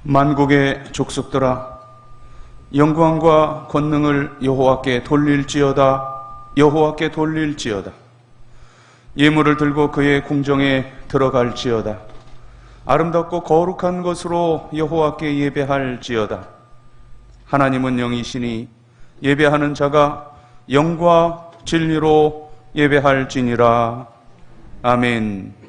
만국의 족속들아, 영광과 권능을 여호와께 돌릴지어다. 여호와께 돌릴지어다. 예물을 들고 그의 궁정에 들어갈지어다. 아름답고 거룩한 것으로 여호와께 예배할지어다. 하나님은 영이시니 예배하는 자가 영과 진리로 예배할지니라. 아멘.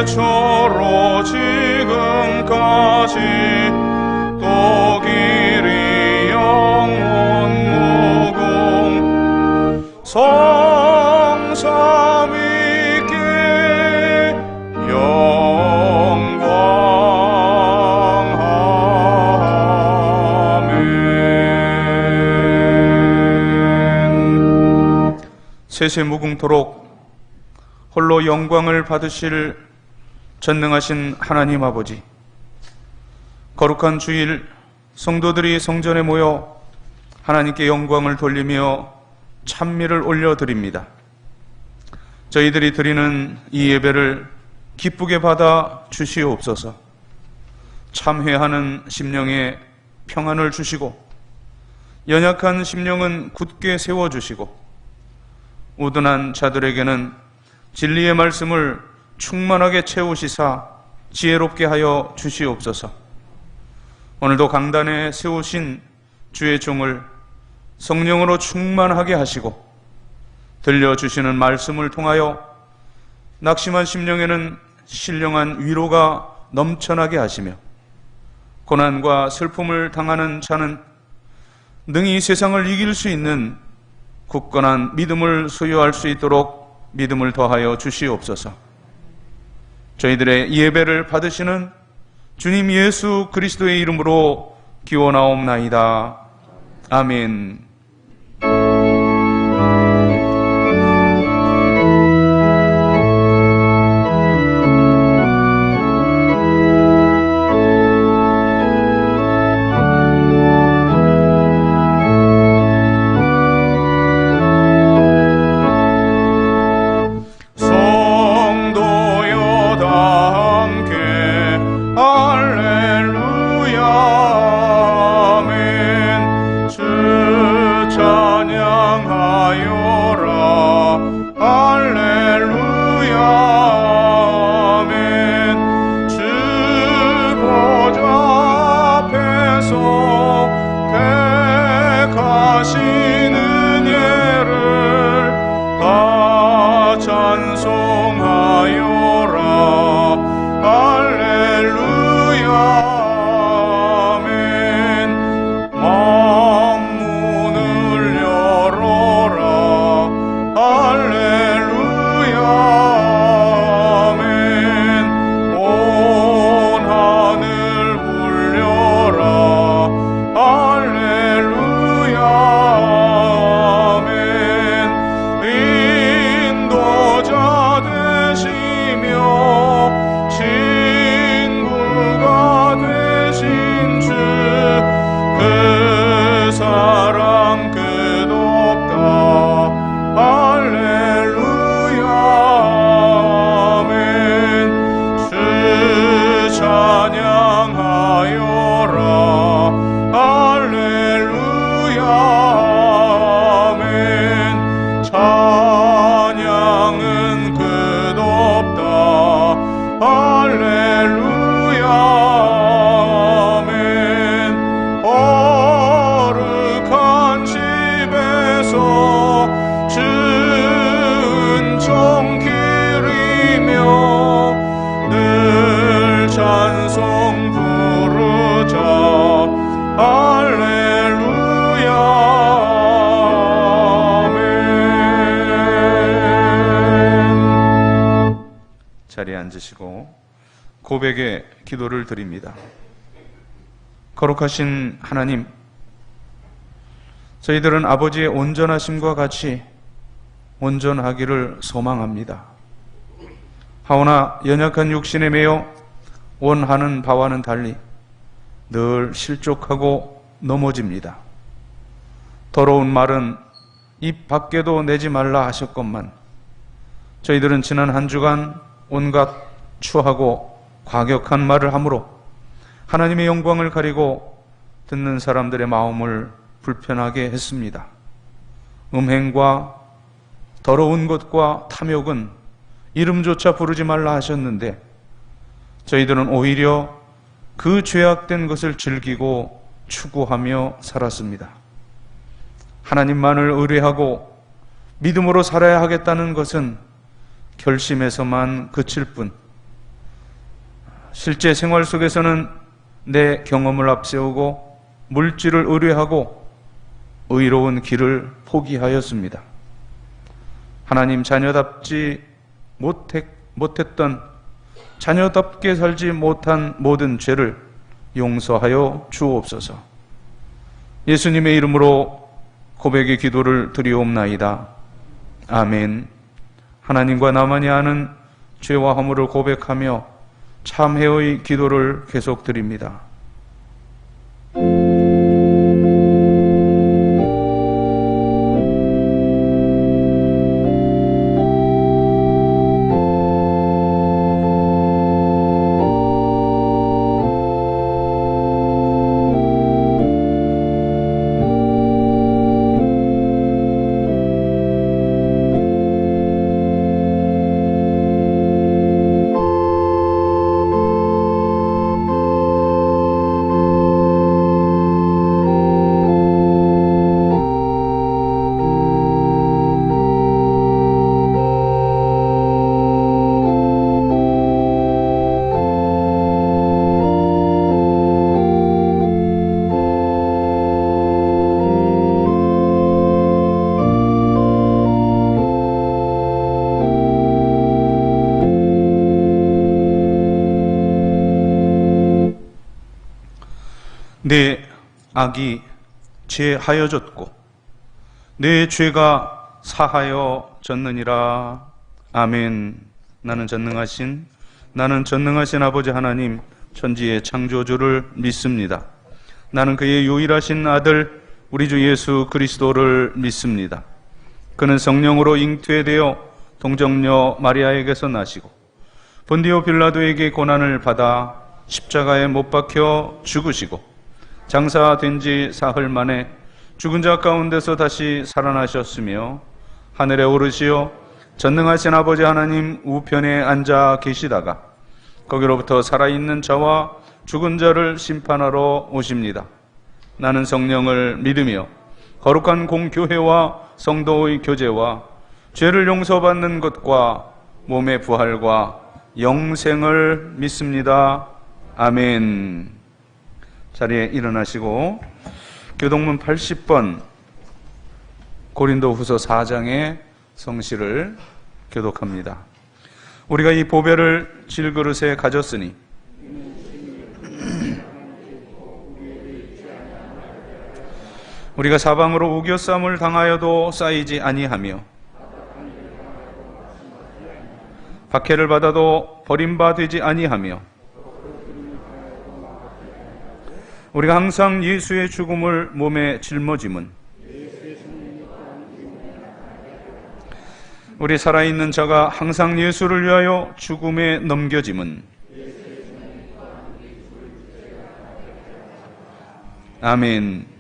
태초로 지금까지 또 길이 영원 무궁 성삼위께 영광. 아멘. 세세무궁토록 홀로 영광을 받으실 전능하신 하나님 아버지, 거룩한 주일 성도들이 성전에 모여 하나님께 영광을 돌리며 찬미를 올려드립니다. 저희들이 드리는 이 예배를 기쁘게 받아 주시옵소서. 참회하는 심령에 평안을 주시고 연약한 심령은 굳게 세워주시고 우둔한 자들에게는 진리의 말씀을 충만하게 채우시사 지혜롭게 하여 주시옵소서. 오늘도 강단에 세우신 주의 종을 성령으로 충만하게 하시고 들려주시는 말씀을 통하여 낙심한 심령에는 신령한 위로가 넘쳐나게 하시며 고난과 슬픔을 당하는 자는 능히 세상을 이길 수 있는 굳건한 믿음을 소유할 수 있도록 믿음을 더하여 주시옵소서. 저희들의 예배를 받으시는 주님 예수 그리스도의 이름으로 기원하옵나이다. 아멘. 인도자 되시며 자리에 앉으시고 고백의 기도를 드립니다. 거룩하신 하나님, 저희들은 아버지의 온전하심과 같이 온전하기를 소망합니다. 하오나 연약한 육신에 매여 원하는 바와는 달리 늘 실족하고 넘어집니다. 더러운 말은 입 밖에도 내지 말라 하셨건만 저희들은 지난 한 주간 온갖 추하고 과격한 말을 함으로 하나님의 영광을 가리고 듣는 사람들의 마음을 불편하게 했습니다. 음행과 더러운 것과 탐욕은 이름조차 부르지 말라 하셨는데 저희들은 오히려 그 죄악된 것을 즐기고 추구하며 살았습니다. 하나님만을 의뢰하고 믿음으로 살아야 하겠다는 것은 결심에서만 그칠 뿐 실제 생활 속에서는 내 경험을 앞세우고 물질을 의뢰하고 의로운 길을 포기하였습니다. 하나님, 자녀답지 못했던, 자녀답게 살지 못한 모든 죄를 용서하여 주옵소서. 예수님의 이름으로 고백의 기도를 드리옵나이다. 아멘. 하나님과 나만이 아는 죄와 허물을 고백하며 참회의 기도를 계속 드립니다. 내 악이 제하여졌고 내 죄가 사하여졌느니라. 아멘. 나는 전능하신 아버지 하나님 천지의 창조주를 믿습니다. 나는 그의 유일하신 아들 우리 주 예수 그리스도를 믿습니다. 그는 성령으로 잉태되어 동정녀 마리아에게서 나시고 본디오 빌라도에게 고난을 받아 십자가에 못 박혀 죽으시고 장사된 지 사흘 만에 죽은 자 가운데서 다시 살아나셨으며 하늘에 오르시어 전능하신 아버지 하나님 우편에 앉아 계시다가 거기로부터 살아있는 자와 죽은 자를 심판하러 오십니다. 나는 성령을 믿으며 거룩한 공교회와 성도의 교제와 죄를 용서받는 것과 몸의 부활과 영생을 믿습니다. 아멘. 자리에 일어나시고 교동문 80번 고린도후서 4장의 성시를 교독합니다. 우리가 이 보배를 질그릇에 가졌으니 우리가 사방으로 우겨쌈을 당하여도 쌓이지 아니하며 박해를 받아도 버림받지 아니하며 우리가 항상 예수의 죽음을 몸에 짊어짐은 우리 살아있는 자가 항상 예수를 위하여 죽음에 넘겨짐은 아멘.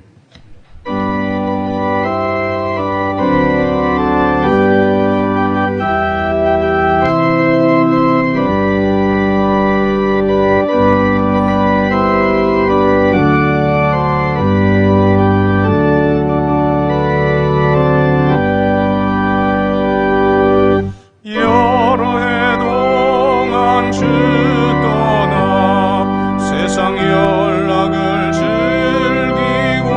세상 연락을 즐기고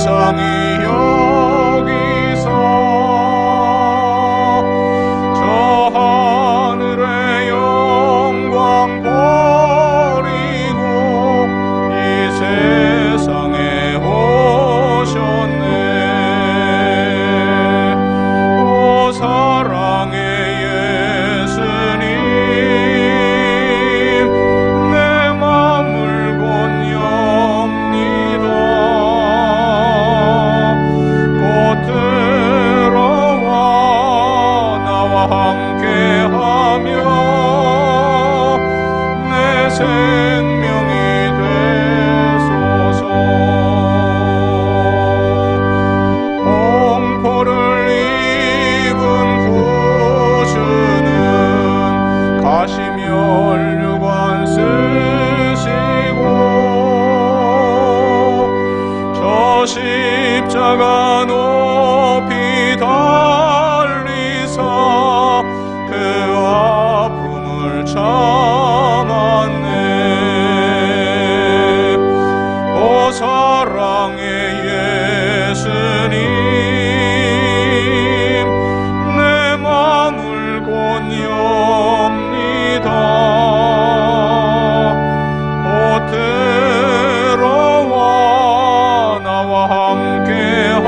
불쌍히 여기사 저 하늘의 영광 버리고 이 세상에 오셨네. 오 사랑의 예수님, 내 맘을 건엽니다. 곧 들어와 나와 함께하며 내 생명이 되소서. 공포를 입은 구주는 가시면류관 쓰시고 저 십자가 높이 달리사 그 아픔을 참았네. 오 사랑의 예수님, 내 맘을 건엽니다. 곧 들어와 나와 함께하며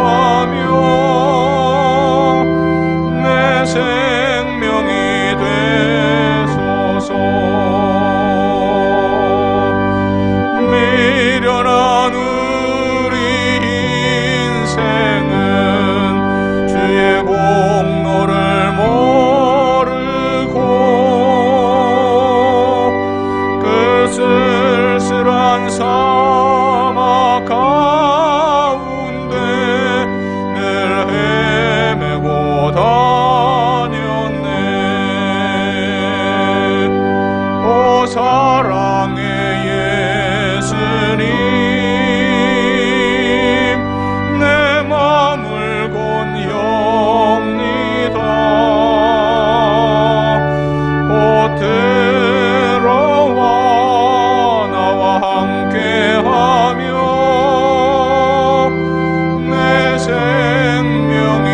내 생명이 되소서. 미련한 우리 인생은 주의 공로를 모르고 그 쓸쓸한 사막 가운데 늘 헤매고 다녔네. 오 사랑의 예수님, 내 맘을 건엽니다. 곧 들어와 나와 함께하며 내 생명이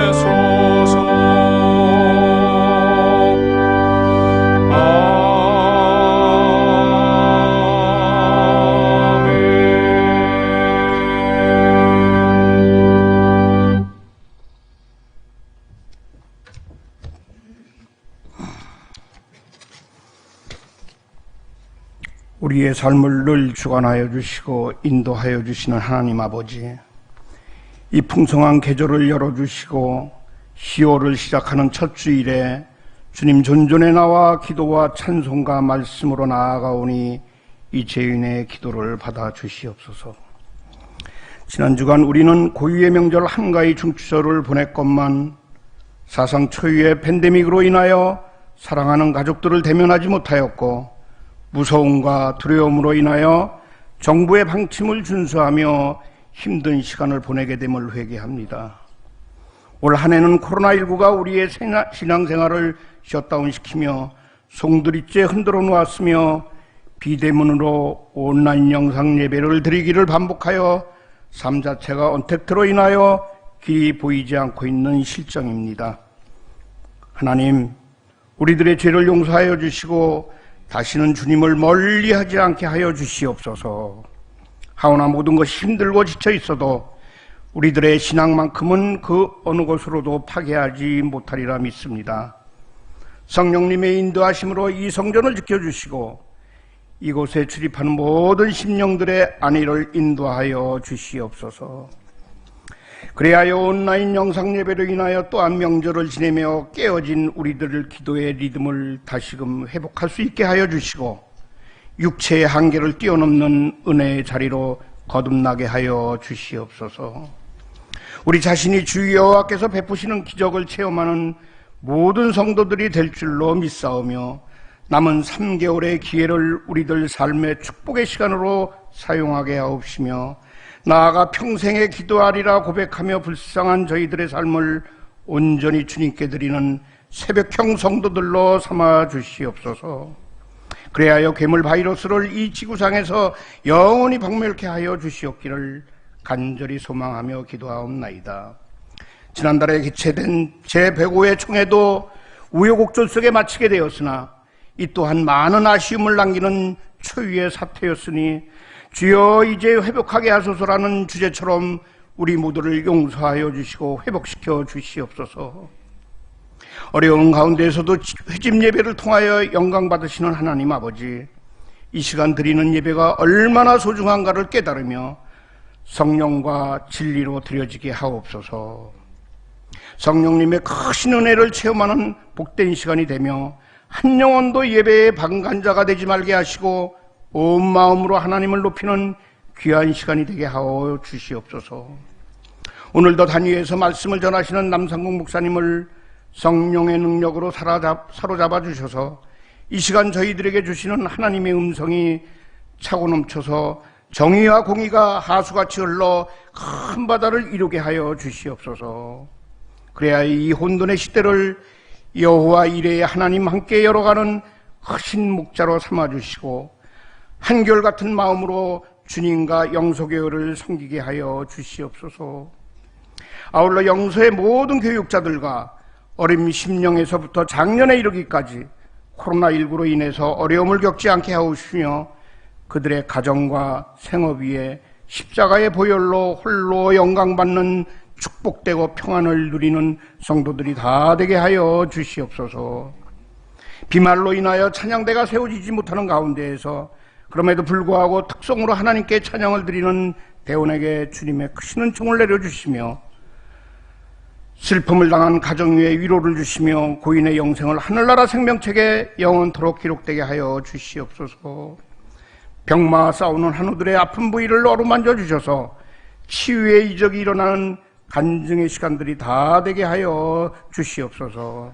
되소서. 아멘. 우리의 삶을 늘 주관하여 주시고 인도하여 주시는 하나님 아버지, 이 풍성한 계절을 열어주시고 10월을 시작하는 첫 주일에 주님 존전에 나와 기도와 찬송과 말씀으로 나아가오니 이 죄인의 기도를 받아 주시옵소서. 지난 주간 우리는 고유의 명절 한가위 중추절을 보냈건만 사상 초유의 팬데믹으로 인하여 사랑하는 가족들을 대면하지 못하였고, 무서움과 두려움으로 인하여 정부의 방침을 준수하며 힘든 시간을 보내게 됨을 회개합니다. 올 한 해는 코로나19가 우리의 신앙생활을 셧다운시키며 송두리째 흔들어 놓았으며 비대면으로 온라인 영상 예배를 드리기를 반복하여 삶 자체가 언택트로 인하여 길이 보이지 않고 있는 실정입니다. 하나님, 우리들의 죄를 용서하여 주시고 다시는 주님을 멀리하지 않게 하여 주시옵소서. 하오나 모든 것이 힘들고 지쳐 있어도 우리들의 신앙만큼은 그 어느 곳으로도 파괴하지 못하리라 믿습니다. 성령님의 인도하심으로 이 성전을 지켜주시고 이곳에 출입하는 모든 심령들의 안위를 인도하여 주시옵소서. 그래야 온라인 영상 예배로 인하여 또한 명절을 지내며 깨어진 우리들 기도의 리듬을 다시금 회복할 수 있게 하여 주시고 육체의 한계를 뛰어넘는 은혜의 자리로 거듭나게 하여 주시옵소서. 우리 자신이 주 여호와께서 베푸시는 기적을 체험하는 모든 성도들이 될 줄로 믿사오며 남은 3개월의 기회를 우리들 삶의 축복의 시간으로 사용하게 하옵시며 나아가 평생에 기도하리라 고백하며 불쌍한 저희들의 삶을 온전히 주님께 드리는 새벽형 성도들로 삼아 주시옵소서. 그래야 괴물 바이러스를 이 지구상에서 영원히 박멸케 하여 주시옵기를 간절히 소망하며 기도하옵나이다. 지난달에 개최된 제105회 총회도 우여곡절 속에 마치게 되었으나 이 또한 많은 아쉬움을 남기는 초유의 사태였으니 주여 이제 회복하게 하소서라는 주제처럼 우리 모두를 용서하여 주시고 회복시켜 주시옵소서. 어려운 가운데에서도 회집 예배를 통하여 영광 받으시는 하나님 아버지, 이 시간 드리는 예배가 얼마나 소중한가를 깨달으며 성령과 진리로 드려지게 하옵소서. 성령님의 크신 은혜를 체험하는 복된 시간이 되며 한 영혼도 예배의 방관자가 되지 말게 하시고 온 마음으로 하나님을 높이는 귀한 시간이 되게 하여 주시옵소서. 오늘도 단위에서 말씀을 전하시는 남상국 목사님을 성령의 능력으로 사로잡아 주셔서 이 시간 저희들에게 주시는 하나님의 음성이 차고 넘쳐서 정의와 공의가 하수같이 흘러 큰 바다를 이루게 하여 주시옵소서. 그래야 이 혼돈의 시대를 여호와 이레의 하나님 함께 열어가는 크신 목자로 삼아주시고 한결같은 마음으로 주님과 영소교회를 섬기게 하여 주시옵소서. 아울러 영소의 모든 교육자들과 어린 심령에서부터 작년에 이르기까지 코로나19로 인해서 어려움을 겪지 않게 하옵시며 그들의 가정과 생업 위에 십자가의 보혈로 홀로 영광받는 축복되고 평안을 누리는 성도들이 다 되게 하여 주시옵소서. 비말로 인하여 찬양대가 세워지지 못하는 가운데에서 그럼에도 불구하고 특성으로 하나님께 찬양을 드리는 대원에게 주님의 크신 은총을 내려주시며 슬픔을 당한 가정 위에 위로를 주시며 고인의 영생을 하늘나라 생명책에 영원토록 기록되게 하여 주시옵소서. 병마와 싸우는 한우들의 아픈 부위를 어루만져 주셔서 치유의 이적이 일어나는 간증의 시간들이 다 되게 하여 주시옵소서.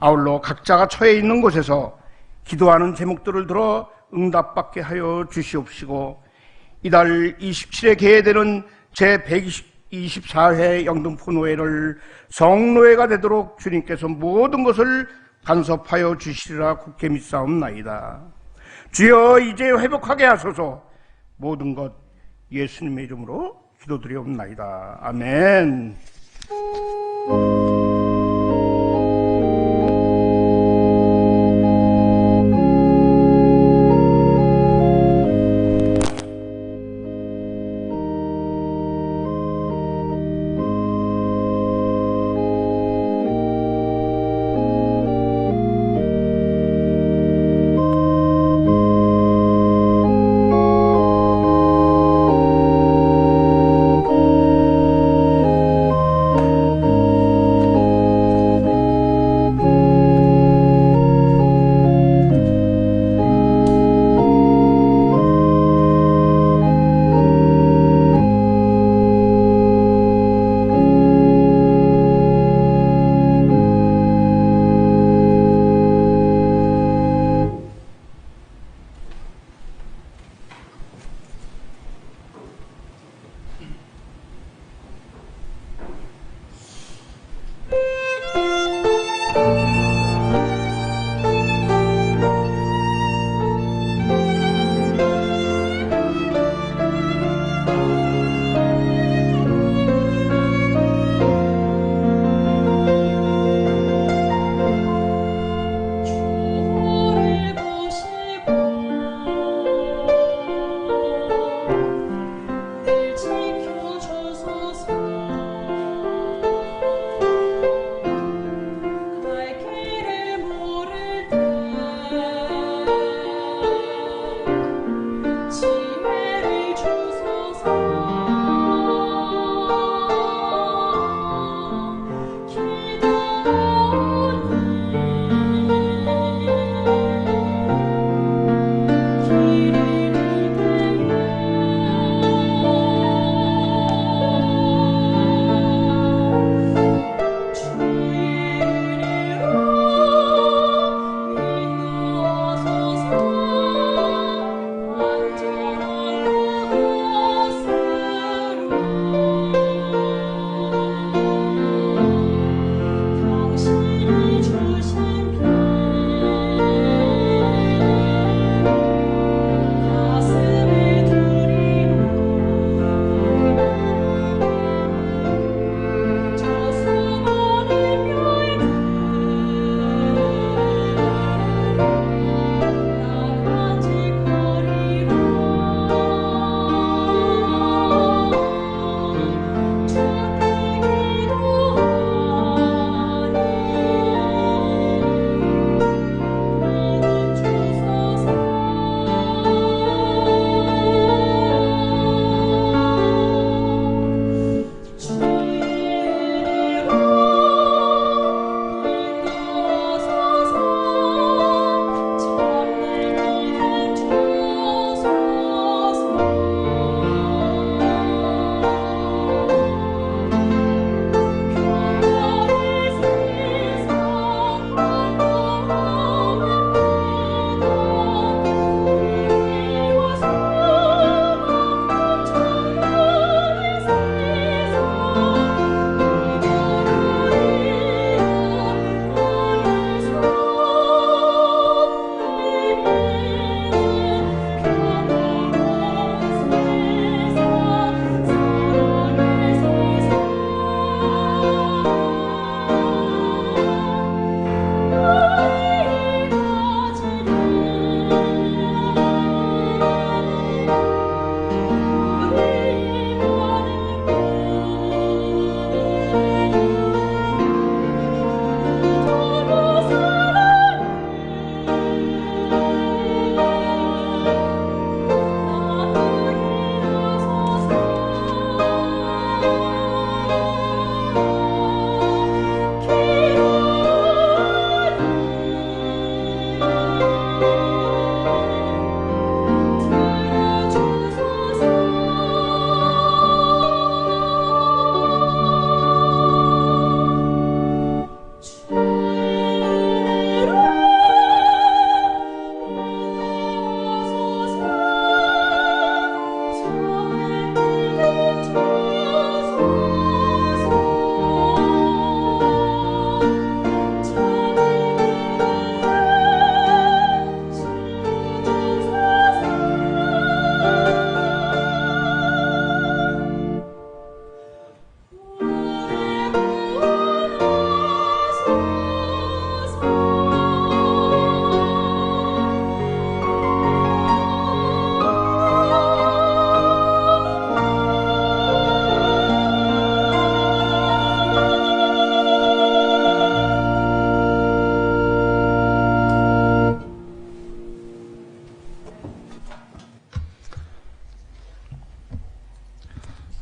아울러 각자가 처해 있는 곳에서 기도하는 제목들을 들어 응답받게 하여 주시옵시고 이달 27일에 개회되는 제124회 영등포노회를 성노회가 되도록 주님께서 모든 것을 간섭하여 주시리라 굳게 믿사옵나이다. 주여 이제 회복하게 하소서. 모든 것 예수님의 이름으로 기도드리옵나이다. 아멘.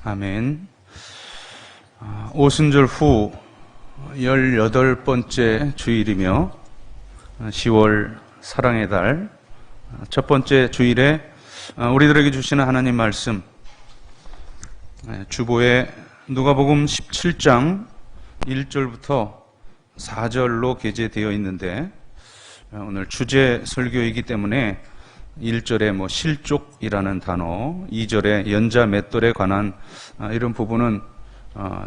아멘. 오순절 후 18번째 주일이며 10월 사랑의 달 첫 번째 주일에 우리들에게 주시는 하나님 말씀, 주보에 누가복음 17장 1절부터 4절로 게재되어 있는데, 오늘 주제 설교이기 때문에 1절에 실족이라는 단어, 2절에 연자 맷돌에 관한 이런 부분은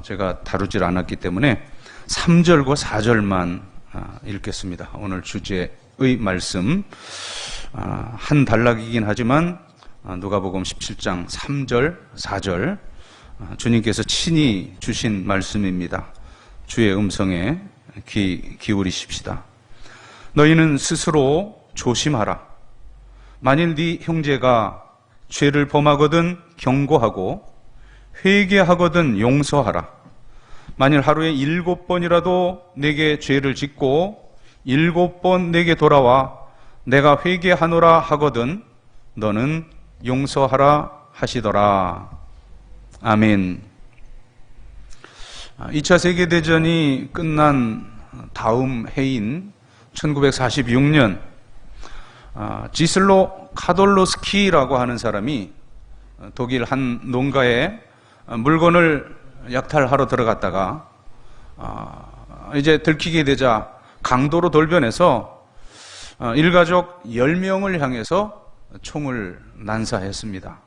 제가 다루질 않았기 때문에 3절과 4절만 읽겠습니다. 오늘 주제의 말씀, 한 단락이긴 하지만 누가복음 17장 3절, 4절 주님께서 친히 주신 말씀입니다. 주의 음성에 귀 기울이십시다. 너희는 스스로 조심하라. 만일 네 형제가 죄를 범하거든 경고하고 회개하거든 용서하라. 만일 하루에 7번이라도 내게 죄를 짓고 7번 내게 돌아와 내가 회개하노라 하거든 너는 용서하라 하시더라. 아멘. 2차 세계대전이 끝난 다음 해인 1946년 지슬로 카돌로스키라고 하는 사람이 독일 한 농가에 물건을 약탈하러 들어갔다가 이제 들키게 되자 강도로 돌변해서 일가족 10명을 향해서 총을 난사했습니다.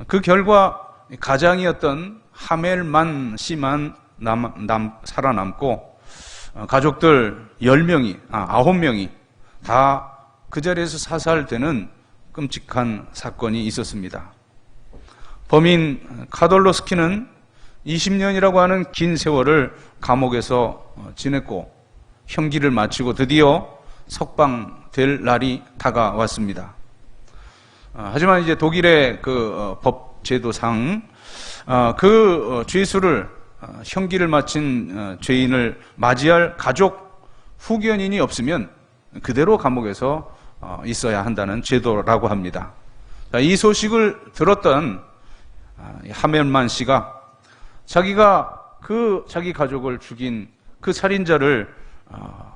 그 결과 가장이었던 하멜만 씨만 살아남고 가족들 9명이 다 그 자리에서 사살되는 끔찍한 사건이 있었습니다. 범인 카돌로스키는 20년이라고 하는 긴 세월을 감옥에서 지냈고 형기를 마치고 드디어 석방될 날이 다가왔습니다. 하지만 이제 독일의 그 법 제도상 그 죄수를 형기를 마친 죄인을 맞이할 가족 후견인이 없으면 그대로 감옥에서 있어야 한다는 제도라고 합니다. 이 소식을 들었던 하멜만 씨가 자기가 자기 가족을 죽인 그 살인자를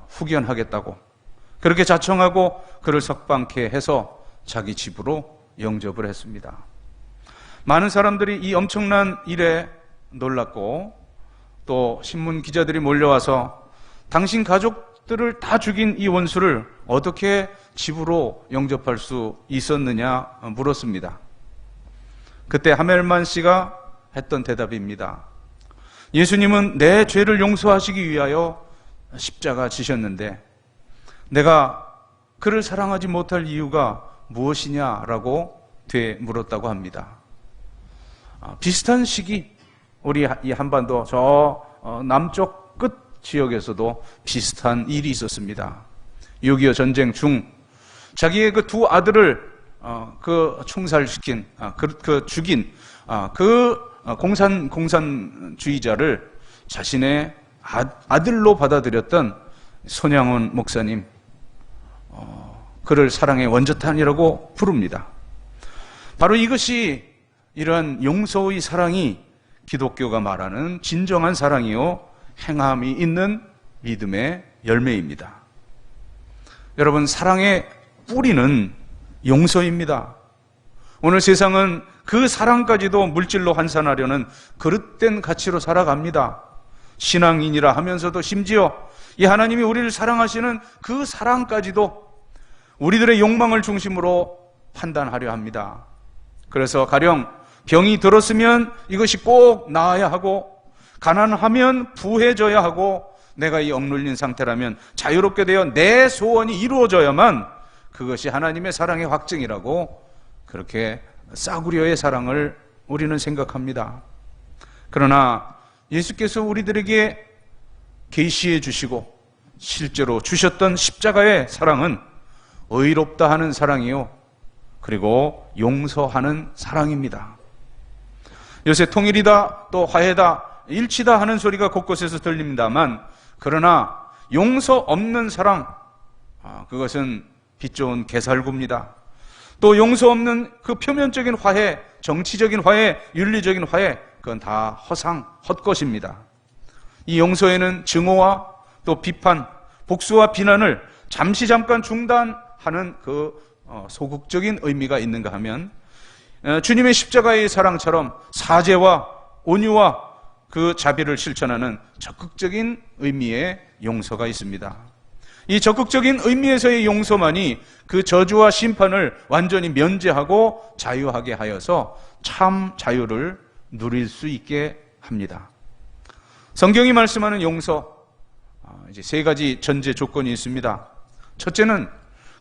후견하겠다고 그렇게 자청하고 그를 석방케 해서 자기 집으로 영접을 했습니다. 많은 사람들이 이 엄청난 일에 놀랐고 또 신문 기자들이 몰려와서 당신 가족들을 다 죽인 이 원수를 어떻게 집으로 영접할 수 있었느냐 물었습니다. 그때 하멜만 씨가 했던 대답입니다. 예수님은 내 죄를 용서하시기 위하여 십자가 지셨는데 내가 그를 사랑하지 못할 이유가 무엇이냐라고 되물었다고 합니다. 비슷한 시기 우리 이 한반도 저 남쪽 끝 지역에서도 비슷한 일이 있었습니다. 6.25 전쟁 중 자기의 그 두 아들을 총살시킨 죽인 공산주의자를 자신의 아들로 받아들였던 손양원 목사님, 그를 사랑의 원조탄이라고 부릅니다. 바로 이것이 이러한 용서의 사랑이 기독교가 말하는 진정한 사랑이요 행함이 있는 믿음의 열매입니다. 여러분, 사랑의 뿌리는 용서입니다. 오늘 세상은 그 사랑까지도 물질로 환산하려는 그릇된 가치로 살아갑니다. 신앙인이라 하면서도 심지어 이 하나님이 우리를 사랑하시는 그 사랑까지도 우리들의 욕망을 중심으로 판단하려 합니다. 그래서 가령 병이 들었으면 이것이 꼭 나아야 하고, 가난하면 부해져야 하고, 내가 이 억눌린 상태라면 자유롭게 되어 내 소원이 이루어져야만 그것이 하나님의 사랑의 확증이라고, 그렇게 싸구려의 사랑을 우리는 생각합니다. 그러나 예수께서 우리들에게 계시해 주시고 실제로 주셨던 십자가의 사랑은 의롭다 하는 사랑이요, 그리고 용서하는 사랑입니다. 요새 통일이다, 또 화해다, 일치다 하는 소리가 곳곳에서 들립니다만, 그러나 용서 없는 사랑, 그것은 빛 좋은 개살구입니다. 또 용서 없는 그 표면적인 화해, 정치적인 화해, 윤리적인 화해, 그건 다 허상, 헛것입니다. 이 용서에는 증오와 또 비판, 복수와 비난을 잠깐 중단하는 그 소극적인 의미가 있는가 하면 주님의 십자가의 사랑처럼 사죄와 온유와 그 자비를 실천하는 적극적인 의미의 용서가 있습니다. 이 적극적인 의미에서의 용서만이 그 저주와 심판을 완전히 면제하고 자유하게 하여서 참 자유를 누릴 수 있게 합니다. 성경이 말씀하는 용서, 이제 세 가지 전제 조건이 있습니다. 첫째는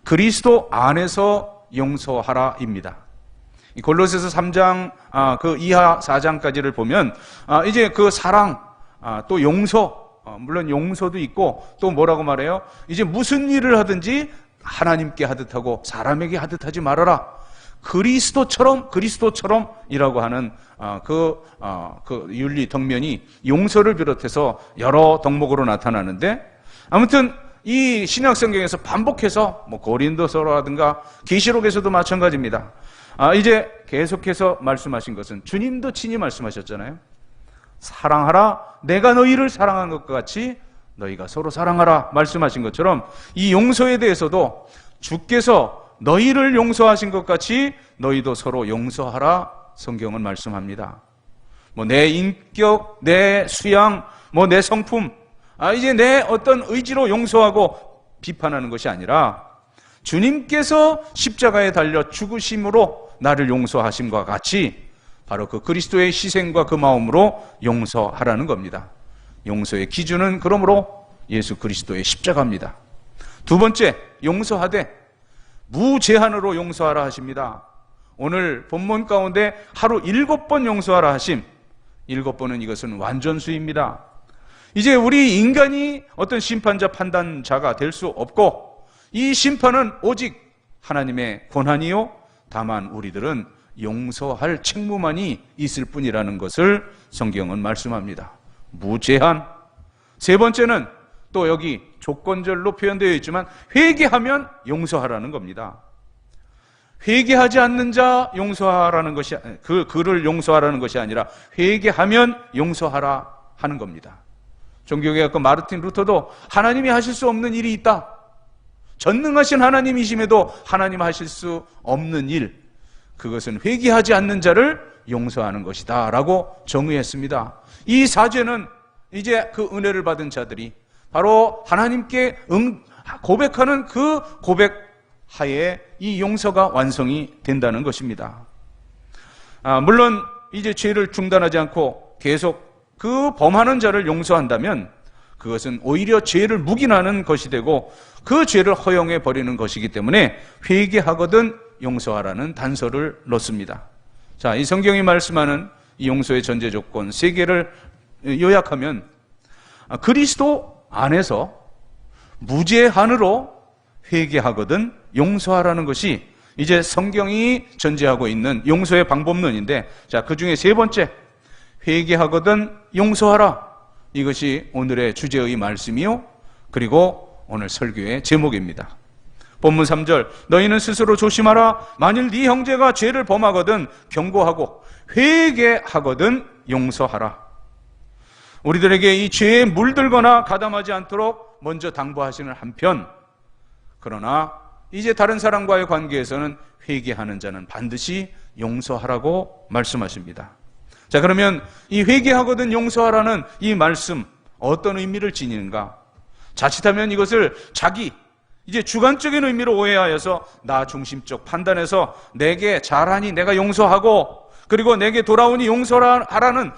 그리스도 안에서 용서하라입니다. 골로새서 3장 그 이하 4장까지를 보면 이제 그 사랑, 또 용서, 물론 용서도 있고 또 뭐라고 말해요? 이제 무슨 일을 하든지 하나님께 하듯 하고 사람에게 하듯 하지 말아라. 그리스도처럼이라고 하는 그 윤리 덕면이 용서를 비롯해서 여러 덕목으로 나타나는데, 아무튼 이 신약 성경에서 반복해서 고린도서라든가 계시록에서도 마찬가지입니다. 이제 계속해서 말씀하신 것은 주님도 친히 말씀하셨잖아요. 사랑하라, 내가 너희를 사랑한 것과 같이 너희가 서로 사랑하라 말씀하신 것처럼 이 용서에 대해서도 주께서 너희를 용서하신 것 같이 너희도 서로 용서하라 성경은 말씀합니다. 내 인격, 내 수양, 내 성품, 이제 내 어떤 의지로 용서하고 비판하는 것이 아니라 주님께서 십자가에 달려 죽으심으로 나를 용서하심과 같이 바로 그 그리스도의 희생과 그 마음으로 용서하라는 겁니다. 용서의 기준은 그러므로 예수 그리스도의 십자가입니다. 두 번째, 용서하되 무제한으로 용서하라 하십니다. 오늘 본문 가운데 하루 7번 용서하라 하심, 7번은 이것은 완전수입니다. 이제 우리 인간이 어떤 심판자, 판단자가 될 수 없고 이 심판은 오직 하나님의 권한이요, 다만 우리들은 용서할 책무만이 있을 뿐이라는 것을 성경은 말씀합니다. 무제한. 세 번째는 또 여기 조건절로 표현되어 있지만 회개하면 용서하라는 겁니다. 회개하지 않는 자 용서하라는 것이, 그를 용서하라는 것이 아니라 회개하면 용서하라 하는 겁니다. 종교개혁가 마르틴 루터도 하나님이 하실 수 없는 일이 있다, 전능하신 하나님이심에도 하나님 하실 수 없는 일, 그것은 회개하지 않는 자를 용서하는 것이다 라고 정의했습니다. 이 사죄는 이제 그 은혜를 받은 자들이 바로 하나님께 고백하는 그 고백 하에 이 용서가 완성이 된다는 것입니다. 물론 이제 죄를 중단하지 않고 계속 그 범하는 자를 용서한다면 그것은 오히려 죄를 묵인하는 것이 되고 그 죄를 허용해 버리는 것이기 때문에 회개하거든 용서하라는 단서를 넣습니다. 자, 이 성경이 말씀하는 이 용서의 전제 조건 3개를 요약하면 그리스도 안에서 무제한으로 회개하거든 용서하라는 것이 이제 성경이 전제하고 있는 용서의 방법론인데, 자, 그 중에 3번째, 회개하거든 용서하라, 이것이 오늘의 주제의 말씀이요, 그리고 오늘 설교의 제목입니다. 본문 3절, 너희는 스스로 조심하라. 만일 네 형제가 죄를 범하거든 경고하고 회개하거든 용서하라. 우리들에게 이 죄에 물들거나 가담하지 않도록 먼저 당부하시는 한편, 그러나 이제 다른 사람과의 관계에서는 회개하는 자는 반드시 용서하라고 말씀하십니다. 자, 그러면 이 회개하거든 용서하라는 이 말씀 어떤 의미를 지니는가? 자칫하면 이것을 자기 이제 주관적인 의미로 오해하여서 나 중심적 판단해서 내게 잘하니 내가 용서하고 그리고 내게 돌아오니 용서하라는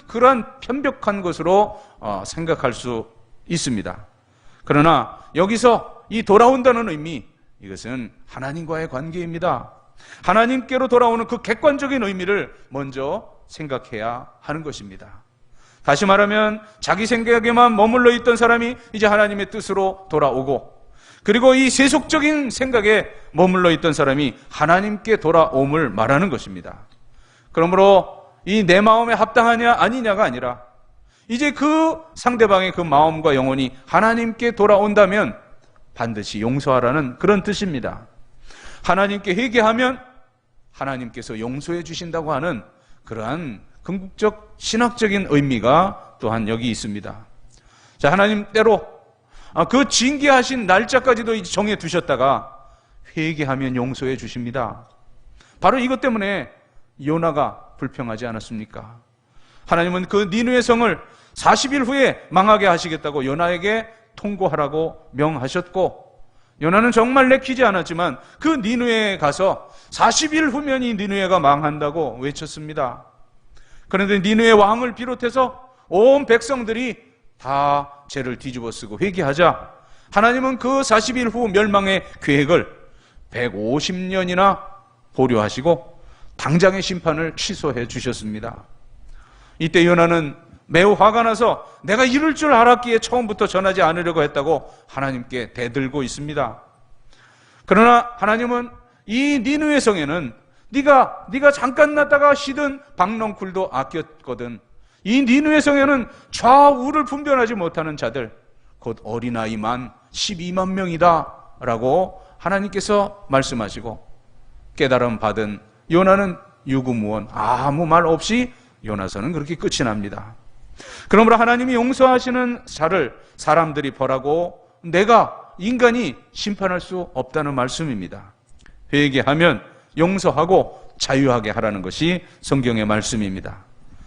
그러한 편벽한 것으로 생각할 수 있습니다. 그러나 여기서 이 돌아온다는 의미, 이것은 하나님과의 관계입니다. 하나님께로 돌아오는 그 객관적인 의미를 먼저 생각해야 하는 것입니다. 다시 말하면 자기 생각에만 머물러 있던 사람이 이제 하나님의 뜻으로 돌아오고, 그리고 이 세속적인 생각에 머물러 있던 사람이 하나님께 돌아옴을 말하는 것입니다. 그러므로 이 내 마음에 합당하냐 아니냐가 아니라 이제 그 상대방의 그 마음과 영혼이 하나님께 돌아온다면 반드시 용서하라는 그런 뜻입니다. 하나님께 회개하면 하나님께서 용서해 주신다고 하는 그러한 궁극적 신학적인 의미가 또한 여기 있습니다. 자, 하나님대로 그 징계하신 날짜까지도 정해 두셨다가 회개하면 용서해 주십니다. 바로 이것 때문에 요나가 불평하지 않았습니까? 하나님은 그 니느웨 성을 40일 후에 망하게 하시겠다고 요나에게 통고하라고 명하셨고, 요나는 정말 내키지 않았지만 그 니느웨에 가서 40일 후면 이 니느웨가 망한다고 외쳤습니다. 그런데 니느웨 왕을 비롯해서 온 백성들이 다 죄를 뒤집어쓰고 회개하자 하나님은 그 40일 후 멸망의 계획을 150년이나 보류하시고 당장의 심판을 취소해 주셨습니다. 이때 요나는 매우 화가 나서 내가 이럴 줄 알았기에 처음부터 전하지 않으려고 했다고 하나님께 대들고 있습니다. 그러나 하나님은 이 니느웨 성에는 네가 잠깐 났다가 쉬던 박넝쿨도 아꼈거든. 이 니느웨 성에는 좌우를 분별하지 못하는 자들, 곧 어린아이만 12만 명이다 라고 하나님께서 말씀하시고, 깨달음 받은 요나는 유구무원, 아무 말 없이 요나서는 그렇게 끝이 납니다. 그러므로 하나님이 용서하시는 자를 사람들이 벌하고 내가 인간이 심판할 수 없다는 말씀입니다. 회개하면 용서하고 자유하게 하라는 것이 성경의 말씀입니다.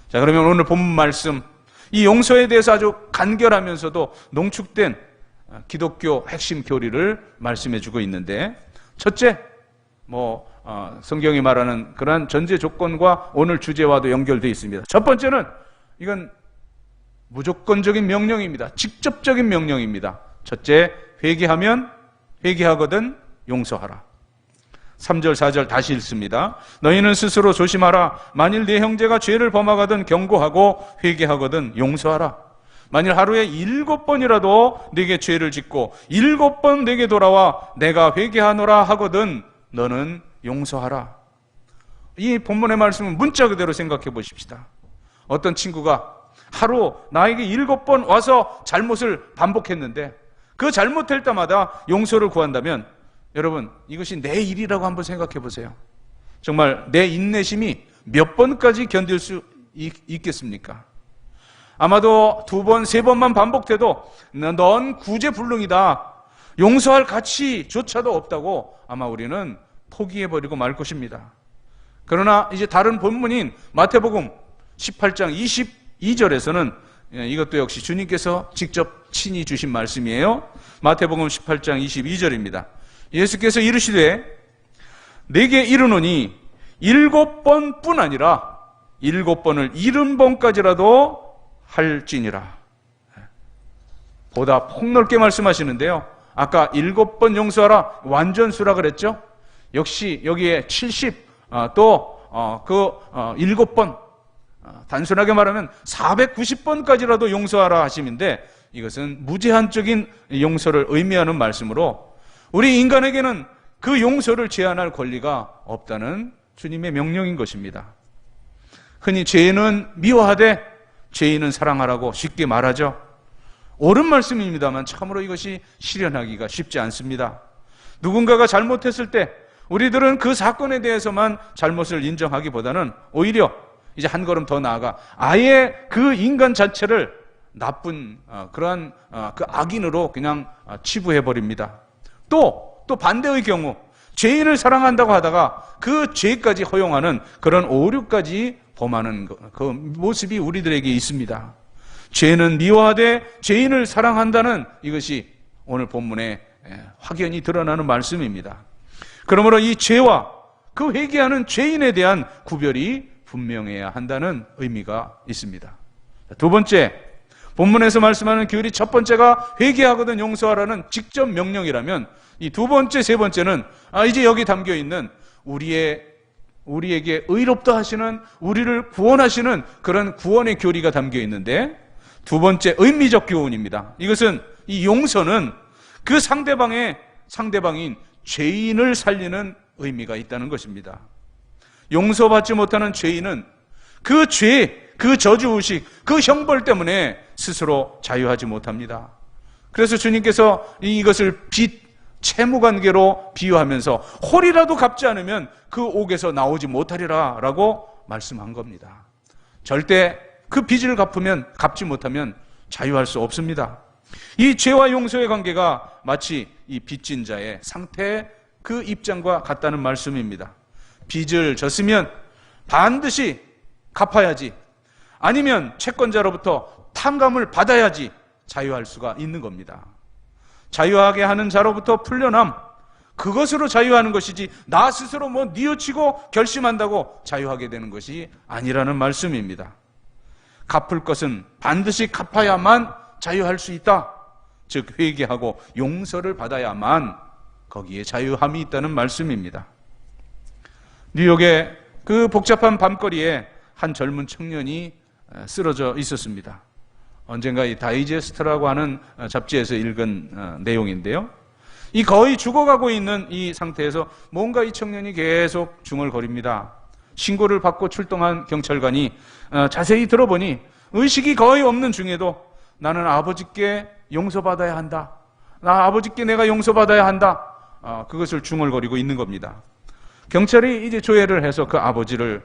자, 그러면 오늘 본문 말씀, 이 용서에 대해서 아주 간결하면서도 농축된 기독교 핵심 교리를 말씀해 주고 있는데, 첫째, 성경이 말하는 그러한 전제 조건과 오늘 주제와도 연결되어 있습니다. 첫 번째는 이건 무조건적인 명령입니다. 직접적인 명령입니다. 첫째, 회개하면 회개하거든 용서하라. 3절 4절 다시 읽습니다. 너희는 스스로 조심하라. 만일 네 형제가 죄를 범하거든 경고하고 회개하거든 용서하라. 만일 하루에 7번이라도 네게 죄를 짓고 7번 네게 돌아와 내가 회개하노라 하거든 너는 용서하라. 이 본문의 말씀은 문자 그대로 생각해 보십시다. 어떤 친구가 하루 나에게 7번 와서 잘못을 반복했는데 그 잘못할 때마다 용서를 구한다면, 여러분 이것이 내 일이라고 한번 생각해 보세요. 정말 내 인내심이 몇 번까지 견딜 수 있겠습니까? 아마도 2번, 3번만 반복돼도 넌 구제불능이다, 용서할 가치조차도 없다고 아마 우리는 포기해버리고 말 것입니다. 그러나 이제 다른 본문인 마태복음 18장 22절에서는 이것도 역시 주님께서 직접 친히 주신 말씀이에요. 마태복음 18장 22절입니다. 예수께서 이르시되 내게 이르노니 7번뿐 아니라 7번을 70번까지라도 할지니라. 보다 폭넓게 말씀하시는데요. 아까 7번 용서하라 완전수라 그랬죠. 역시 여기에 70 7번 단순하게 말하면 490번까지라도 용서하라 하심인데, 이것은 무제한적인 용서를 의미하는 말씀으로 우리 인간에게는 그 용서를 제한할 권리가 없다는 주님의 명령인 것입니다. 흔히 죄인은 미워하되 죄인은 사랑하라고 쉽게 말하죠. 옳은 말씀입니다만 참으로 이것이 실현하기가 쉽지 않습니다. 누군가가 잘못했을 때 우리들은 그 사건에 대해서만 잘못을 인정하기보다는 오히려 이제 한 걸음 더 나아가 아예 그 인간 자체를 나쁜 그러한 그 악인으로 그냥 치부해버립니다. 또 반대의 경우 죄인을 사랑한다고 하다가 그 죄까지 허용하는 그런 오류까지 범하는 그 모습이 우리들에게 있습니다. 죄는 미워하되 죄인을 사랑한다는 이것이 오늘 본문에 확연히 드러나는 말씀입니다. 그러므로 이 죄와 그 회개하는 죄인에 대한 구별이 분명해야 한다는 의미가 있습니다. 두 번째, 본문에서 말씀하는 규율이 첫 번째가 회개하거든 용서하라는 직접 명령이라면, 이 두 번째, 세 번째는 이제 여기 담겨 있는 우리에게 의롭다 하시는, 우리를 구원하시는 그런 구원의 교리가 담겨 있는데, 두 번째 의미적 교훈입니다. 이것은 이 용서는 그 상대방인 죄인을 살리는 의미가 있다는 것입니다. 용서받지 못하는 죄인은 그 죄, 그 저주의식, 그 형벌 때문에 스스로 자유하지 못합니다. 그래서 주님께서 이것을 채무관계로 비유하면서 홀이라도 갚지 않으면 그 옥에서 나오지 못하리라 라고 말씀한 겁니다. 절대 그 빚을 갚지 못하면 자유할 수 없습니다. 이 죄와 용서의 관계가 마치 이 빚진 자의 상태의 그 입장과 같다는 말씀입니다. 빚을 졌으면 반드시 갚아야지, 아니면 채권자로부터 탕감을 받아야지 자유할 수가 있는 겁니다. 자유하게 하는 자로부터 풀려남, 그것으로 자유하는 것이지 나 스스로 뉘우치고 결심한다고 자유하게 되는 것이 아니라는 말씀입니다. 갚을 것은 반드시 갚아야만 자유할 수 있다. 즉 회개하고 용서를 받아야만 거기에 자유함이 있다는 말씀입니다. 뉴욕의 그 복잡한 밤거리에 한 젊은 청년이 쓰러져 있었습니다. 언젠가 이 다이제스트라고 하는 잡지에서 읽은 내용인데요. 이 거의 죽어가고 있는 이 상태에서 뭔가 이 청년이 계속 중얼거립니다. 신고를 받고 출동한 경찰관이 자세히 들어보니 의식이 거의 없는 중에도 나는 아버지께 용서받아야 한다. 나 아버지께 내가 용서받아야 한다. 그것을 중얼거리고 있는 겁니다. 경찰이 이제 조회를 해서 그 아버지를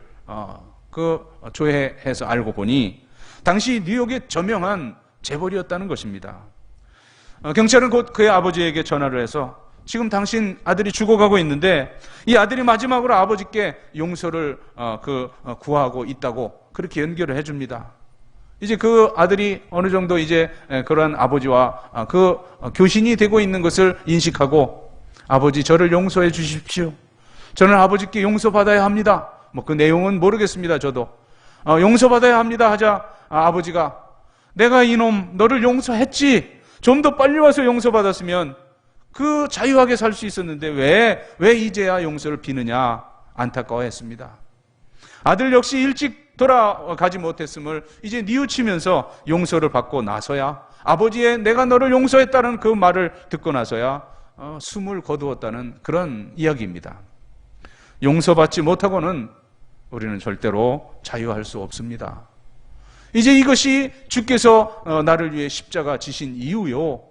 조회해서 알고 보니 당시 뉴욕의 저명한 재벌이었다는 것입니다. 경찰은 곧 그의 아버지에게 전화를 해서 지금 당신 아들이 죽어가고 있는데 이 아들이 마지막으로 아버지께 용서를 구하고 있다고 그렇게 연결을 해줍니다. 이제 그 아들이 어느 정도 이제 그러한 아버지와 그 교신이 되고 있는 것을 인식하고 아버지 저를 용서해 주십시오. 저는 아버지께 용서받아야 합니다. 그 내용은 모르겠습니다. 저도 용서받아야 합니다 하자 아버지가 내가 이놈 너를 용서했지. 좀 더 빨리 와서 용서받았으면 그 자유하게 살 수 있었는데 왜 이제야 용서를 비느냐 안타까워했습니다. 아들 역시 일찍 돌아가지 못했음을 이제 뉘우치면서 용서를 받고 나서야 아버지의 내가 너를 용서했다는 그 말을 듣고 나서야 숨을 거두었다는 그런 이야기입니다. 용서받지 못하고는 우리는 절대로 자유할 수 없습니다. 이제 이것이 주께서 나를 위해 십자가 지신 이유요.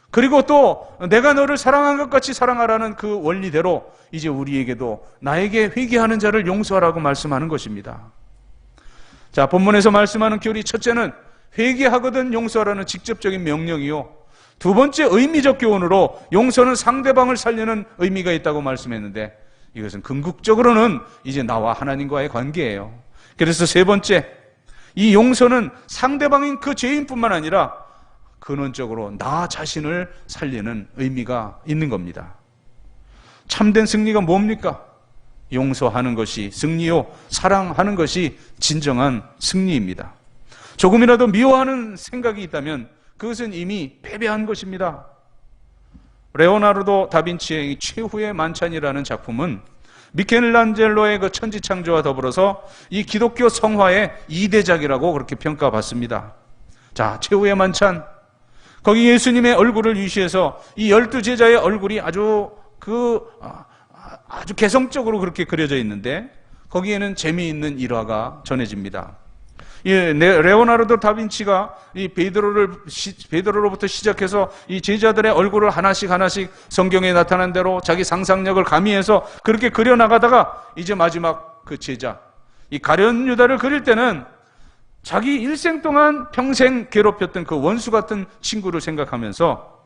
그리고 또 내가 너를 사랑한 것 같이 사랑하라는 그 원리대로 이제 우리에게도 나에게 회개하는 자를 용서하라고 말씀하는 것입니다. 자, 본문에서 말씀하는 교리 첫째는 회개하거든 용서하라는 직접적인 명령이요. 두 번째 의미적 교훈으로 용서는 상대방을 살리는 의미가 있다고 말씀했는데 이것은 궁극적으로는 이제 나와 하나님과의 관계예요. 그래서 세 번째, 이 용서는 상대방인 그 죄인뿐만 아니라 근원적으로 나 자신을 살리는 의미가 있는 겁니다. 참된 승리가 뭡니까? 용서하는 것이 승리요, 사랑하는 것이 진정한 승리입니다. 조금이라도 미워하는 생각이 있다면 그것은 이미 패배한 것입니다. 레오나르도 다빈치의 최후의 만찬이라는 작품은 미켈란젤로의 그 천지창조와 더불어서 이 기독교 성화의 2대작이라고 그렇게 평가받습니다. 자, 최후의 만찬. 거기 예수님의 얼굴을 위시해서 이 12제자의 얼굴이 아주 개성적으로 그렇게 그려져 있는데 거기에는 재미있는 일화가 전해집니다. 레오나르도 다빈치가 이 베드로로부터 시작해서 이 제자들의 얼굴을 하나씩 성경에 나타난 대로 자기 상상력을 가미해서 그렇게 그려나가다가 이제 마지막 그 제자, 이 가룟 유다를 그릴 때는 자기 일생 동안 평생 괴롭혔던 그 원수 같은 친구를 생각하면서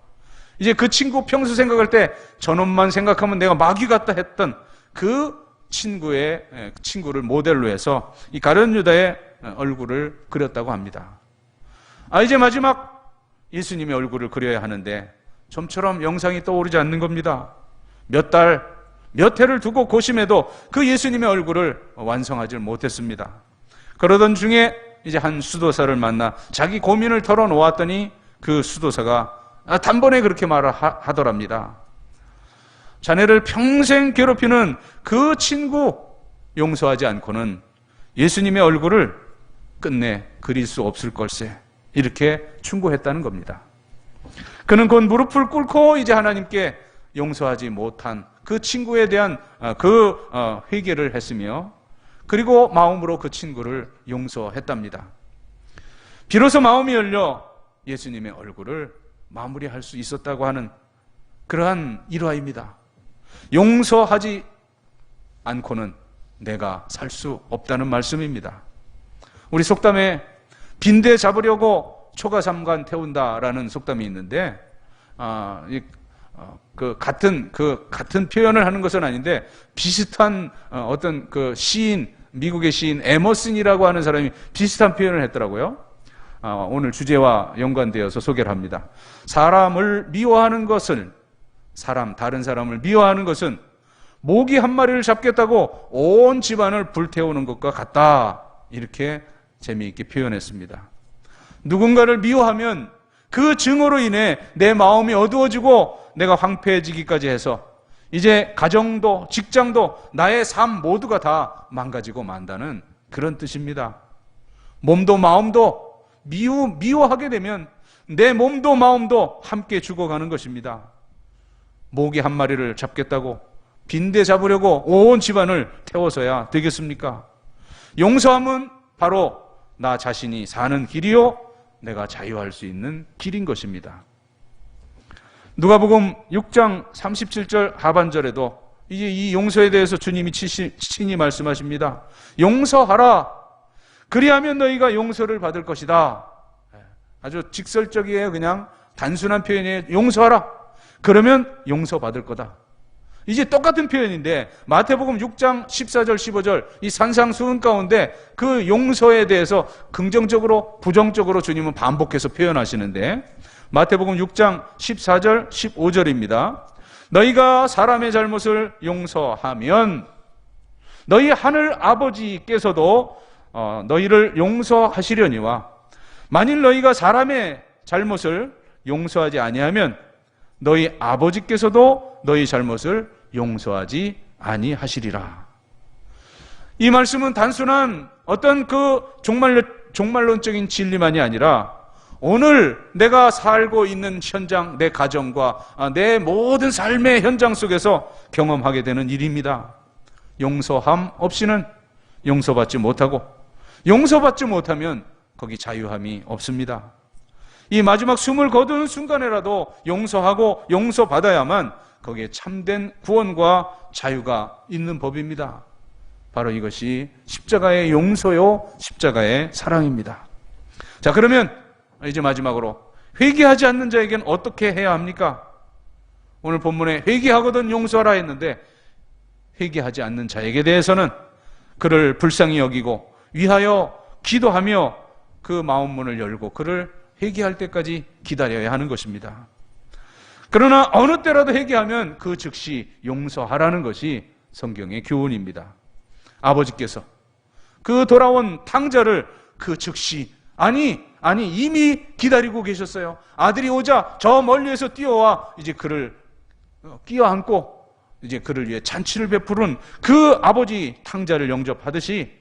이제 그 친구 평소 생각할 때 저놈만 생각하면 내가 마귀 같다 했던 그 친구를 모델로 해서 이 가룟 유다의 얼굴을 그렸다고 합니다. 이제 마지막 예수님의 얼굴을 그려야 하는데 좀처럼 영상이 떠오르지 않는 겁니다. 몇 해를 두고 고심해도 그 예수님의 얼굴을 완성하지 못했습니다. 그러던 중에 이제 한 수도사를 만나 자기 고민을 털어놓았더니 그 수도사가 단번에 그렇게 말을 하더랍니다. 자네를 평생 괴롭히는 그 친구 용서하지 않고는 예수님의 얼굴을 끝내 그릴 수 없을 걸세. 이렇게 충고했다는 겁니다. 그는 곧 무릎을 꿇고 이제 하나님께 용서하지 못한 그 친구에 대한 회개를 했으며 그리고 마음으로 그 친구를 용서했답니다. 비로소 마음이 열려 예수님의 얼굴을 마무리할 수 있었다고 하는 그러한 일화입니다. 용서하지 않고는 내가 살 수 없다는 말씀입니다. 우리 속담에 빈대 잡으려고 초가삼간 태운다라는 속담이 있는데, 같은 표현을 하는 것은 아닌데, 비슷한 어떤 그 시인, 미국의 시인 에머슨이라고 하는 사람이 비슷한 표현을 했더라고요. 오늘 주제와 연관되어서 소개를 합니다. 다른 사람을 미워하는 것은 모기 한 마리를 잡겠다고 온 집안을 불태우는 것과 같다. 이렇게 재미있게 표현했습니다. 누군가를 미워하면 그 증오로 인해 내 마음이 어두워지고 내가 황폐해지기까지 해서 이제 가정도 직장도 나의 삶 모두가 다 망가지고 만다는 그런 뜻입니다. 몸도 마음도 미워하게 되면 내 몸도 마음도 함께 죽어가는 것입니다. 모기 한 마리를 잡겠다고 빈대 잡으려고 온 집안을 태워서야 되겠습니까? 용서함은 바로 나 자신이 사는 길이요, 내가 자유할 수 있는 길인 것입니다. 누가복음 6장 37절 하반절에도 이제 이 용서에 대해서 주님이 친히 말씀하십니다. 용서하라. 그리하면 너희가 용서를 받을 것이다. 아주 직설적이에요. 그냥 단순한 표현이에요. 용서하라. 그러면 용서받을 거다. 이제 똑같은 표현인데 마태복음 6장 14절 15절 이 산상수훈 가운데 그 용서에 대해서 긍정적으로 부정적으로 주님은 반복해서 표현하시는데, 마태복음 6장 14절 15절입니다. 너희가 사람의 잘못을 용서하면 너희 하늘 아버지께서도 너희를 용서하시려니와, 만일 너희가 사람의 잘못을 용서하지 아니하면 너희 아버지께서도 너희 잘못을 용서하지 아니하시리라. 이 말씀은 단순한 어떤 그 종말론적인 진리만이 아니라 오늘 내가 살고 있는 현장, 내 가정과 내 모든 삶의 현장 속에서 경험하게 되는 일입니다. 용서함 없이는 용서받지 못하고, 용서받지 못하면 거기 자유함이 없습니다. 이 마지막 숨을 거두는 순간에라도 용서하고 용서받아야만 거기에 참된 구원과 자유가 있는 법입니다. 바로 이것이 십자가의 용서요, 십자가의 사랑입니다. 자, 그러면 이제 마지막으로 회개하지 않는 자에게는 어떻게 해야 합니까? 오늘 본문에 회개하거든 용서하라 했는데, 회개하지 않는 자에게 대해서는 그를 불쌍히 여기고 위하여 기도하며 그 마음문을 열고 그를 회개할 때까지 기다려야 하는 것입니다. 그러나 어느 때라도 회개하면 그 즉시 용서하라는 것이 성경의 교훈입니다. 아버지께서 그 돌아온 탕자를 그 즉시, 아니 이미 기다리고 계셨어요. 아들이 오자 저 멀리에서 뛰어와 이제 그를 끼어안고 이제 그를 위해 잔치를 베푸는 그 아버지 탕자를 영접하듯이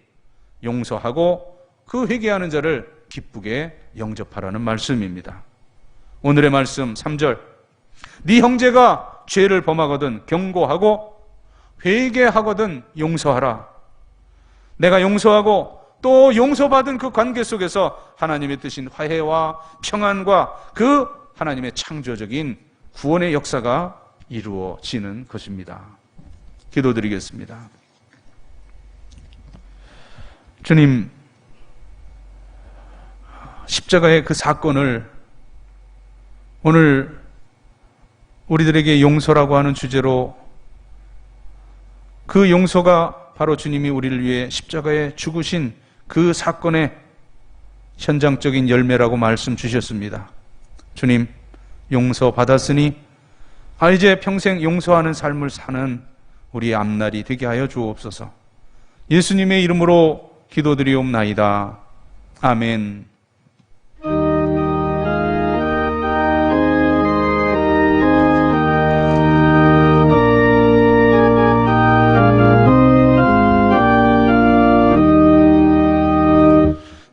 용서하고 그 회개하는 자를 기쁘게 영접하라는 말씀입니다. 오늘의 말씀 3절, 네 형제가 죄를 범하거든 경고하고 회개하거든 용서하라. 내가 용서하고 또 용서받은 그 관계 속에서 하나님의 뜻인 화해와 평안과 그 하나님의 창조적인 구원의 역사가 이루어지는 것입니다. 기도드리겠습니다. 주님, 십자가의 그 사건을 오늘 우리들에게 용서라고 하는 주제로, 그 용서가 바로 주님이 우리를 위해 십자가에 죽으신 그 사건의 현장적인 열매라고 말씀 주셨습니다. 주님, 용서받았으니 이제 평생 용서하는 삶을 사는 우리의 앞날이 되게 하여 주옵소서. 예수님의 이름으로 기도드리옵나이다. 아멘.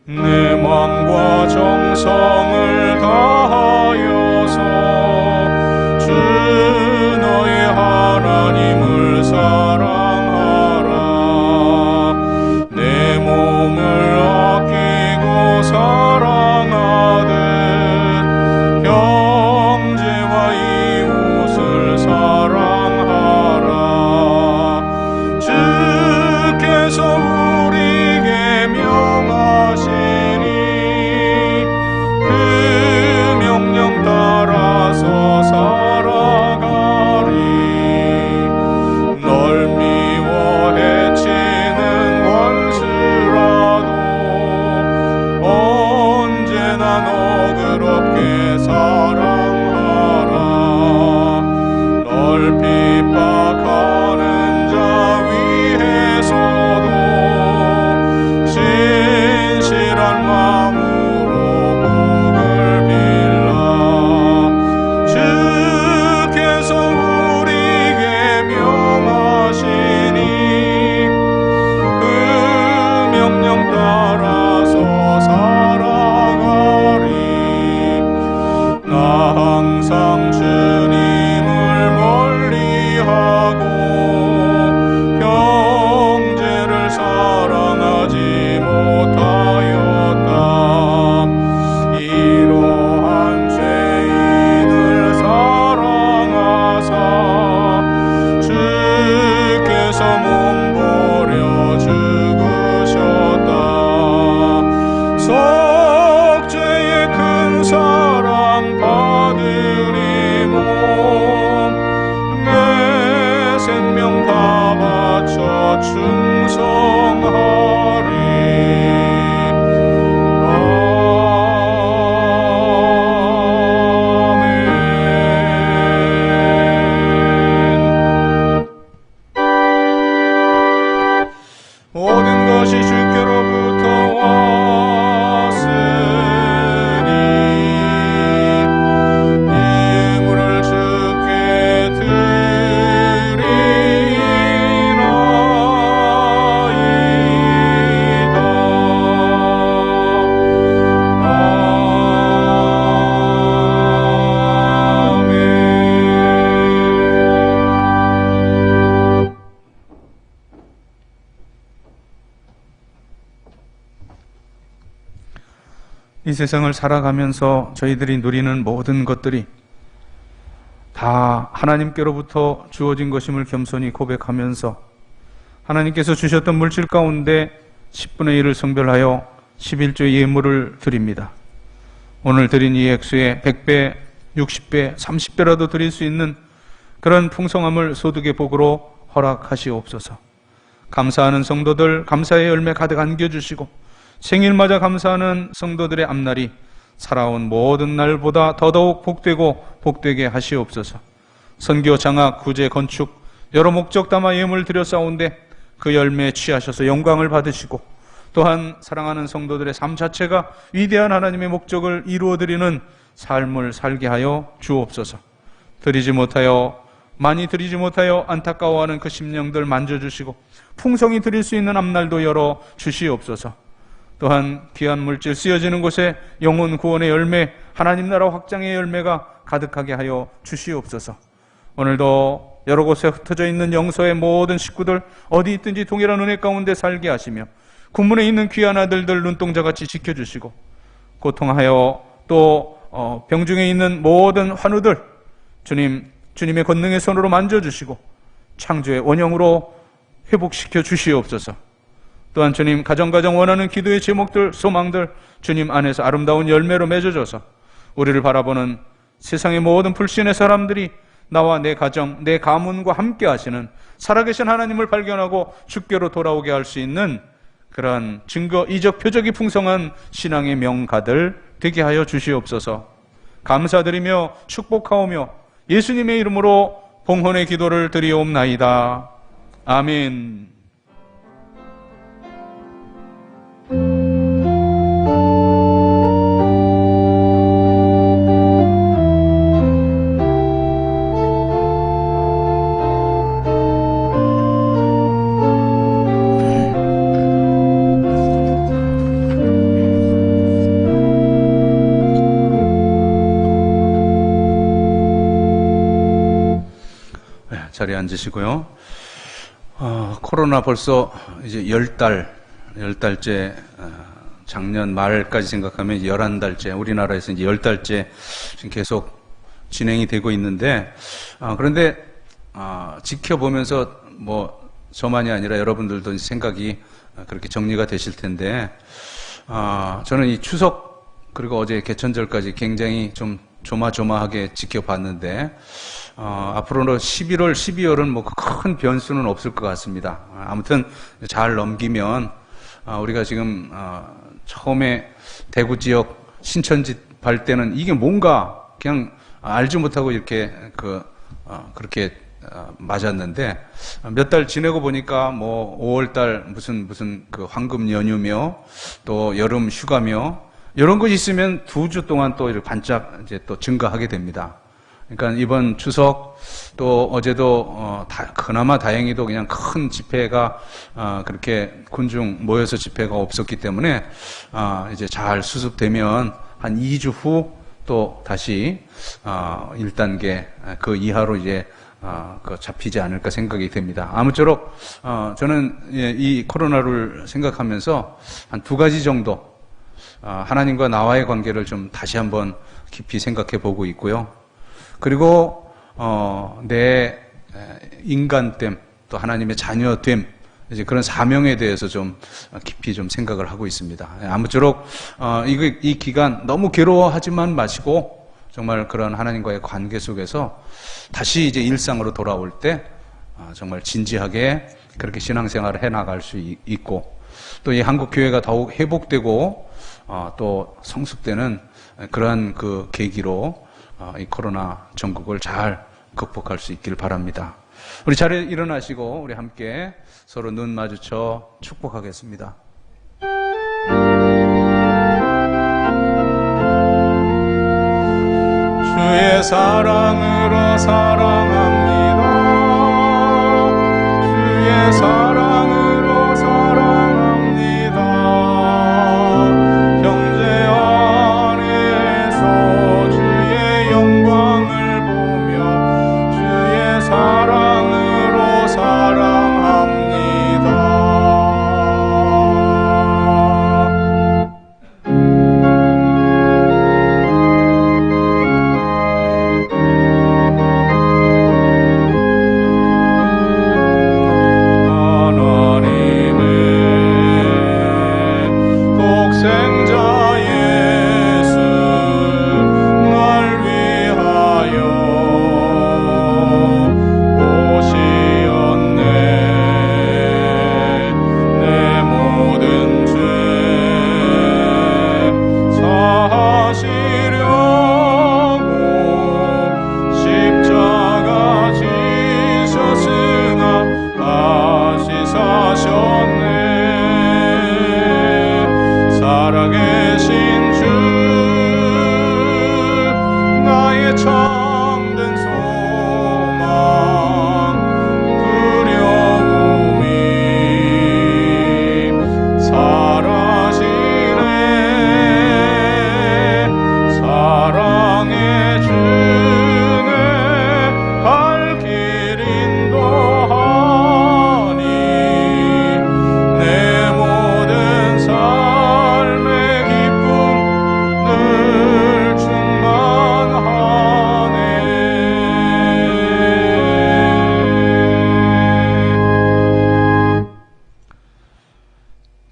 내 마음과 정성을 다하여서 주 너의 하나님을 사랑하라. 내 몸을 아끼고 모든 것이 주께로부터 왔으니 이 예물을 주께 이 세상을 살아가면서 저희들이 누리는 모든 것들이 다 하나님께로부터 주어진 것임을 겸손히 고백하면서 하나님께서 주셨던 물질 가운데 10분의 1을 성별하여 11조의 예물을 드립니다. 오늘 드린 이 액수에 100배, 60배, 30배라도 드릴 수 있는 그런 풍성함을 소득의 복으로 허락하시옵소서. 감사하는 성도들 감사의 열매 가득 안겨주시고 생일맞아 감사하는 성도들의 앞날이 살아온 모든 날보다 더더욱 복되고 복되게 하시옵소서. 선교, 장학, 구제, 건축 여러 목적 담아 예물 드렸사온데 그 열매에 취하셔서 영광을 받으시고 또한 사랑하는 성도들의 삶 자체가 위대한 하나님의 목적을 이루어드리는 삶을 살게 하여 주옵소서. 많이 드리지 못하여 안타까워하는 그 심령들 만져주시고 풍성히 드릴 수 있는 앞날도 열어 주시옵소서. 또한 귀한 물질 쓰여지는 곳에 영혼 구원의 열매, 하나님 나라 확장의 열매가 가득하게 하여 주시옵소서. 오늘도 여러 곳에 흩어져 있는 영서의 모든 식구들 어디 있든지 동일한 은혜 가운데 살게 하시며 군문에 있는 귀한 아들들 눈동자같이 지켜주시고 고통하여 또 병중에 있는 모든 환우들 주님의 권능의 손으로 만져주시고 창조의 원형으로 회복시켜 주시옵소서. 또한 주님 가정 원하는 기도의 제목들, 소망들 주님 안에서 아름다운 열매로 맺어져서 우리를 바라보는 세상의 모든 불신의 사람들이 나와 내 가정, 내 가문과 함께 하시는 살아계신 하나님을 발견하고 주께로 돌아오게 할 수 있는 그러한 증거, 이적, 표적이 풍성한 신앙의 명가들 되게 하여 주시옵소서. 감사드리며 축복하오며 예수님의 이름으로 봉헌의 기도를 드리옵나이다. 아멘. 자리에 앉으시고요. 코로나 벌써 이제 10달째, 작년 말까지 생각하면 11달째, 우리나라에서 이제 10달째 지금 계속 진행이 되고 있는데, 그런데, 지켜보면서 뭐, 저만이 아니라 여러분들도 생각이 그렇게 정리가 되실 텐데, 저는 이 추석, 그리고 어제 개천절까지 굉장히 좀 조마조마하게 지켜봤는데, 앞으로는 11월, 12월은 뭐 큰 변수는 없을 것 같습니다. 아무튼 잘 넘기면 우리가 지금 처음에 대구 지역 신천지 발 때는 이게 뭔가 그냥 알지 못하고 이렇게 그렇게 맞았는데 몇 달 지내고 보니까 뭐 5월 달 무슨 그 황금 연휴며 또 여름 휴가며 이런 것이 있으면 2주 동안 또 이렇게 반짝 이제 또 증가하게 됩니다. 그러니까 이번 추석 또 어제도 그나마 다행히도 그냥 큰 집회가 그렇게 군중 모여서 집회가 없었기 때문에 이제 잘 수습되면 한 2주 후 또 다시 1단계 그 이하로 이제 잡히지 않을까 생각이 됩니다. 아무쪼록 저는 이 코로나를 생각하면서 한 2가지 정도 하나님과 나와의 관계를 좀 다시 한번 깊이 생각해 보고 있고요. 그리고 내 인간됨 또 하나님의 자녀됨 이제 그런 사명에 대해서 좀 깊이 좀 생각을 하고 있습니다. 아무쪼록 이 기간 너무 괴로워하지만 마시고 정말 그런 하나님과의 관계 속에서 다시 이제 일상으로 돌아올 때 정말 진지하게 그렇게 신앙생활을 해나갈 수 있고 또 이 한국 교회가 더욱 회복되고 또 성숙되는 그러한 그 계기로 이 코로나 전국을 잘 극복할 수 있길 바랍니다. 우리 자리에 일어나시고 우리 함께 서로 눈 마주쳐 축복하겠습니다. 주의 사랑으로 사랑합니다. 주의 사랑으로 사랑합니다. 형제 안에서 주의 영광을 보며 주의 사랑으로 사랑합니다. 살아계신 주 나의 참된 소망 두려움이 사라지네. 사랑의 주네 갈 길 인도하니 내 모든 삶의 기쁨 늘 충만하네.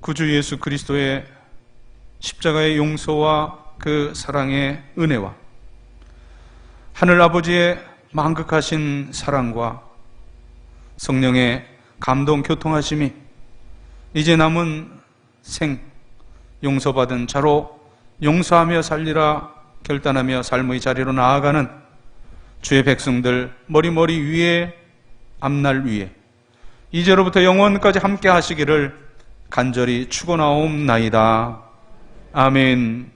구주 예수 그리스도의 십자가의 용서와 그 사랑의 은혜와 하늘 아버지의 만극하신 사랑과 성령의 감동 교통하심이 이제 남은 생 용서받은 자로 용서하며 살리라 결단하며 삶의 자리로 나아가는 주의 백성들 머리머리 위에 앞날 위에 이제로부터 영원까지 함께 하시기를 간절히 축원하옵나이다. 아멘.